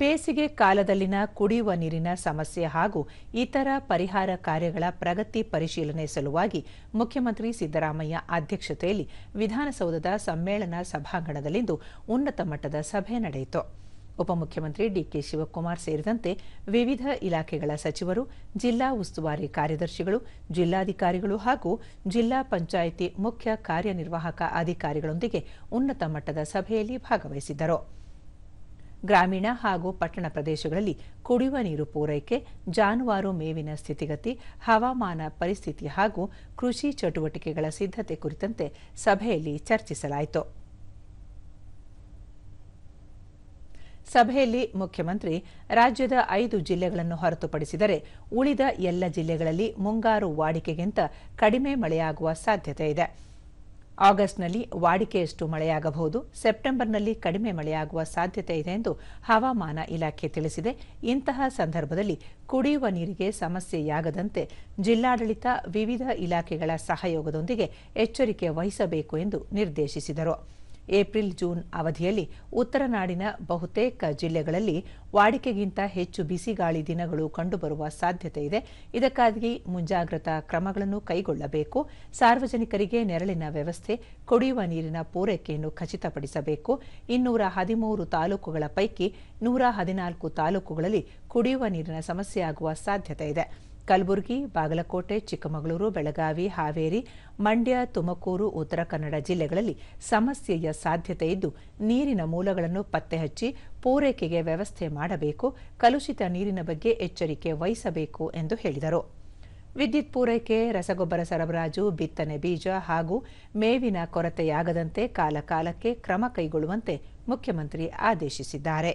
ಬೇಸಿಗೆ ಕಾಲದಲ್ಲಿನ ಕುಡಿಯುವ ನೀರಿನ ಸಮಸ್ಯೆ ಹಾಗೂ ಇತರ ಪರಿಹಾರ ಕಾರ್ಯಗಳ ಪ್ರಗತಿ ಪರಿಶೀಲನೆ ಸಲುವಾಗಿ ಮುಖ್ಯಮಂತ್ರಿ ಸಿದ್ದರಾಮಯ್ಯ ಅಧ್ಯಕ್ಷತೆಯಲ್ಲಿ ವಿಧಾನಸೌಧದ ಸಮ್ಮೇಳನ ಸಭಾಂಗಣದಲ್ಲಿಂದು ಉನ್ನತ ಮಟ್ಟದ ಸಭೆ ನಡೆಯಿತು. ಉಪಮುಖ್ಯಮಂತ್ರಿ ಡಿಕೆ ಶಿವಕುಮಾರ್ ಸೇರಿದಂತೆ ವಿವಿಧ ಇಲಾಖೆಗಳ ಸಚಿವರು, ಜಿಲ್ಲಾ ಉಸ್ತುವಾರಿ ಕಾರ್ಯದರ್ಶಿಗಳು, ಜಿಲ್ಲಾಧಿಕಾರಿಗಳು ಹಾಗೂ ಜಿಲ್ಲಾ ಪಂಚಾಯಿತಿ ಮುಖ್ಯ ಕಾರ್ಯನಿರ್ವಾಹಕ ಅಧಿಕಾರಿಗಳೊಂದಿಗೆ ಉನ್ನತ ಮಟ್ಟದ ಸಭೆಯಲ್ಲಿ ಭಾಗವಹಿಸಿದ್ದರು. ಗ್ರಾಮೀಣ ಹಾಗೂ ಪಟ್ಟಣ ಪ್ರದೇಶಗಳಲ್ಲಿ ಕುಡಿಯುವ ನೀರು ಪೂರೈಕೆ, ಜಾನುವಾರು ಮೇವಿನ ಸ್ಥಿತಿಗತಿ, ಹವಾಮಾನ ಪರಿಸ್ಥಿತಿ ಹಾಗೂ ಕೃಷಿ ಚಟುವಟಿಕೆಗಳ ಸಿದ್ಧತೆ ಕುರಿತಂತೆ ಸಭೆಯಲ್ಲಿ ಚರ್ಚಿಸಲಾಯಿತು. ಸಭೆಯಲ್ಲಿ ಮುಖ್ಯಮಂತ್ರಿ ರಾಜ್ಯದ 5 ಜಿಲ್ಲೆಗಳನ್ನು ಹೊರತುಪಡಿಸಿದರೆ ಉಳಿದ ಎಲ್ಲ ಜಿಲ್ಲೆಗಳಲ್ಲಿ ಮುಂಗಾರು ವಾಡಿಕೆಗಿಂತ ಕಡಿಮೆ ಮಳೆಯಾಗುವ ಸಾಧ್ಯತೆ ಇದೆ. ಆಗಸ್ಟ್ನಲ್ಲಿ ವಾಡಿಕೆಯಷ್ಟು ಮಳೆಯಾಗಬಹುದು, ಸೆಪ್ಟೆಂಬರ್ನಲ್ಲಿ ಕಡಿಮೆ ಮಳೆಯಾಗುವ ಸಾಧ್ಯತೆ ಇದೆ ಎಂದು ಹವಾಮಾನ ಇಲಾಖೆ ತಿಳಿಸಿದೆ. ಇಂತಹ ಸಂದರ್ಭದಲ್ಲಿ ಕುಡಿಯುವ ನೀರಿಗೆ ಸಮಸ್ಯೆಯಾಗದಂತೆ ಜಿಲ್ಲಾಡಳಿತ ವಿವಿಧ ಇಲಾಖೆಗಳ ಸಹಯೋಗದೊಂದಿಗೆ ಎಚ್ಚರಿಕೆ ವಹಿಸಬೇಕು ಎಂದು ನಿರ್ದೇಶಿಸಿದರು. ಏಪ್ರಿಲ್ ಜೂನ್ ಅವಧಿಯಲ್ಲಿ ಉತ್ತರ ನಾಡಿನ ಬಹುತೇಕ ಜಿಲ್ಲೆಗಳಲ್ಲಿ ವಾಡಿಕೆಗಿಂತ ಹೆಚ್ಚು ಬಿಸಿಗಾಳಿ ದಿನಗಳು ಕಂಡುಬರುವ ಸಾಧ್ಯತೆ ಇದೆ. ಇದಕ್ಕಾಗಿ ಮುಂಜಾಗ್ರತಾ ಕ್ರಮಗಳನ್ನು ಕೈಗೊಳ್ಳಬೇಕು. ಸಾರ್ವಜನಿಕರಿಗೆ ನೆರಳಿನ ವ್ಯವಸ್ಥೆ, ಕುಡಿಯುವ ನೀರಿನ ಪೂರೈಕೆಯನ್ನು ಖಚಿತಪಡಿಸಬೇಕು. 213 ತಾಲೂಕುಗಳ ಪೈಕಿ 114 ತಾಲೂಕುಗಳಲ್ಲಿ ಕುಡಿಯುವ ನೀರಿನ ಸಮಸ್ಯೆಯಾಗುವ ಸಾಧ್ಯತೆ ಇದೆ. ಕಲಬುರಗಿ, ಬಾಗಲಕೋಟೆ, ಚಿಕ್ಕಮಗಳೂರು, ಬೆಳಗಾವಿ, ಹಾವೇರಿ, ಮಂಡ್ಯ, ತುಮಕೂರು, ಉತ್ತರ ಕನ್ನಡ ಜಿಲ್ಲೆಗಳಲ್ಲಿ ಸಮಸ್ಯೆಯ ಸಾಧ್ಯತೆ ಇದ್ದು ನೀರಿನ ಮೂಲಗಳನ್ನು ಪತ್ತೆ ಹಚ್ಚಿ ಪೂರೈಕೆಗೆ ವ್ಯವಸ್ಥೆ ಮಾಡಬೇಕು. ಕಲುಷಿತ ನೀರಿನ ಬಗ್ಗೆ ಎಚ್ಚರಿಕೆ ವಹಿಸಬೇಕು ಎಂದು ಹೇಳಿದರು. ವಿದ್ಯುತ್ ಪೂರೈಕೆ, ರಸಗೊಬ್ಬರ ಸರಬರಾಜು, ಬಿತ್ತನೆ ಬೀಜ ಹಾಗೂ ಮೇವಿನ ಕೊರತೆಯಾಗದಂತೆ ಕಾಲಕಾಲಕ್ಕೆ ಕ್ರಮ ಕೈಗೊಳ್ಳುವಂತೆ ಮುಖ್ಯಮಂತ್ರಿ ಆದೇಶಿಸಿದ್ದಾರೆ.